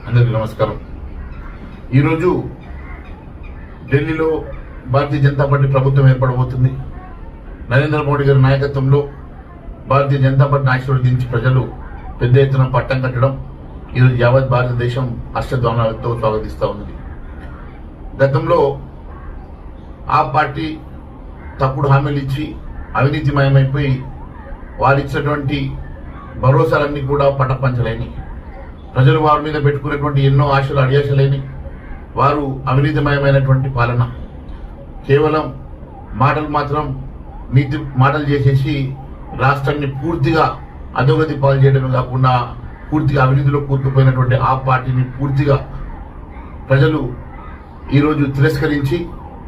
అందరికీ నమస్కారం. ఈరోజు ఢిల్లీలో భారతీయ జనతా పార్టీ ప్రభుత్వం ఏర్పడబోతుంది. నరేంద్ర మోడీ గారి నాయకత్వంలో భారతీయ జనతా పార్టీని ఆశీర్వదించి ప్రజలు పెద్ద ఎత్తున పట్టం కట్టడం ఈరోజు యావత్ భారతదేశం హర్షధ్వానాలతో స్వాగతిస్తూ ఉన్నది. గతంలో ఆ పార్టీ తప్పుడు హామీలు ఇచ్చి అవినీతిమయమైపోయి వారిచ్చినటువంటి భరోసాలన్నీ కూడా పటపంచలేని, ప్రజలు వారి మీద పెట్టుకునేటువంటి ఎన్నో ఆశలు అడియాసలేని వారు అవినీతిమయమైనటువంటి పాలన, కేవలం మాటలు మాత్రం నీతి మాటలు చేసేసి రాష్ట్రాన్ని పూర్తిగా అధోగతి పాలు చేయడమే కాకుండా పూర్తిగా అవినీతిలో కూరుకుపోయినటువంటి ఆ పార్టీని పూర్తిగా ప్రజలు ఈరోజు తిరస్కరించి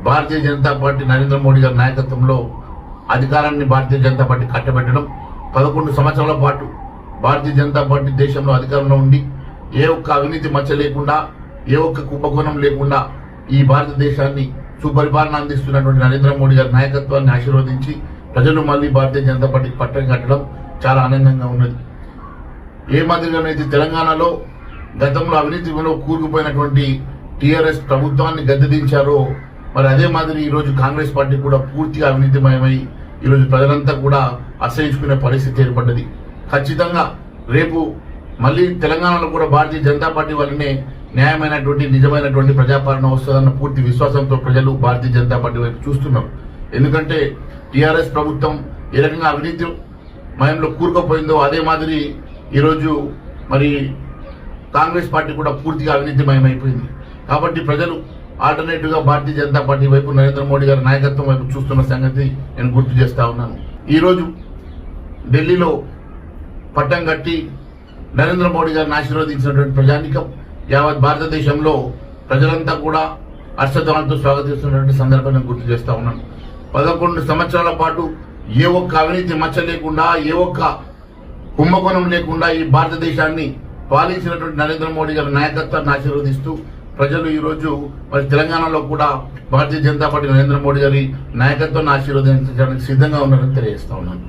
భారతీయ జనతా పార్టీ నరేంద్ర మోడీ గారి నాయకత్వంలో అధికారాన్ని భారతీయ జనతా పార్టీ కట్టబెట్టడం, 11 సంవత్సరాల పాటు భారతీయ జనతా పార్టీ దేశంలో అధికారంలో ఉండి ఏ ఒక్క అవినీతి మచ్చ లేకుండా, ఏ ఒక్క కుంభకోణం లేకుండా ఈ భారతదేశాన్ని సుపరిపాలన అందిస్తున్నటువంటి నరేంద్ర మోడీ గారి నాయకత్వాన్ని ఆశీర్వదించి ప్రజలు మళ్ళీ భారతీయ జనతా పార్టీకి పట్టం కట్టడం చాలా ఆనందంగా ఉన్నది. ఏ మాదిరిగానైతే తెలంగాణలో గతంలో అవినీతిలో కూరుకుపోయినటువంటి టీఆర్ఎస్ ప్రభుత్వాన్ని గద్దెదించారో, మరి అదే మాదిరి ఈరోజు కాంగ్రెస్ పార్టీ కూడా పూర్తిగా అవినీతిమయమై ఈరోజు ప్రజలంతా కూడా అసహించుకునే పరిస్థితి ఏర్పడ్డది. ఖచ్చితంగా రేపు మళ్ళీ తెలంగాణలో కూడా భారతీయ జనతా పార్టీ వల్లనే న్యాయమైనటువంటి నిజమైనటువంటి ప్రజాపాలన వస్తుందన్న పూర్తి విశ్వాసంతో ప్రజలు భారతీయ జనతా పార్టీ వైపు చూస్తున్నారు. ఎందుకంటే టీఆర్ఎస్ ప్రభుత్వం ఏ రకంగా అవినీతి మయంలో కూరుకుపోయిందో అదే మాదిరి ఈరోజు మరి కాంగ్రెస్ పార్టీ కూడా పూర్తిగా అవినీతిమయమైపోయింది. కాబట్టి ప్రజలు ఆల్టర్నేటివ్ గా భారతీయ జనతా పార్టీ వైపు నరేంద్ర మోడీ గారి నాయకత్వం వైపు చూస్తున్న సంగతి నేను గుర్తు చేస్తా ఉన్నాను. ఈరోజు ఢిల్లీలో పట్టం కట్టి నరేంద్ర మోడీ గారిని ఆశీర్వదించినటువంటి ప్రజానికం యావత్ భారతదేశంలో ప్రజలంతా కూడా హర్షధ్వానంతో స్వాగతిస్తున్నటువంటి సందర్భాన్ని గుర్తు చేస్తా ఉన్నాను. 11 సంవత్సరాల పాటు ఏ ఒక్క అవినీతి మచ్చ లేకుండా, ఏ ఒక్క కుంభకోణం లేకుండా ఈ భారతదేశాన్ని పాలించినటువంటి నరేంద్ర మోడీ గారి నాయకత్వాన్ని ఆశీర్వదిస్తూ ప్రజలు ఈరోజు మరి తెలంగాణలో కూడా భారతీయ జనతా పార్టీ నరేంద్ర మోడీ గారి నాయకత్వాన్ని ఆశీర్వదించడానికి సిద్ధంగా ఉన్నారని తెలియజేస్తా ఉన్నాను.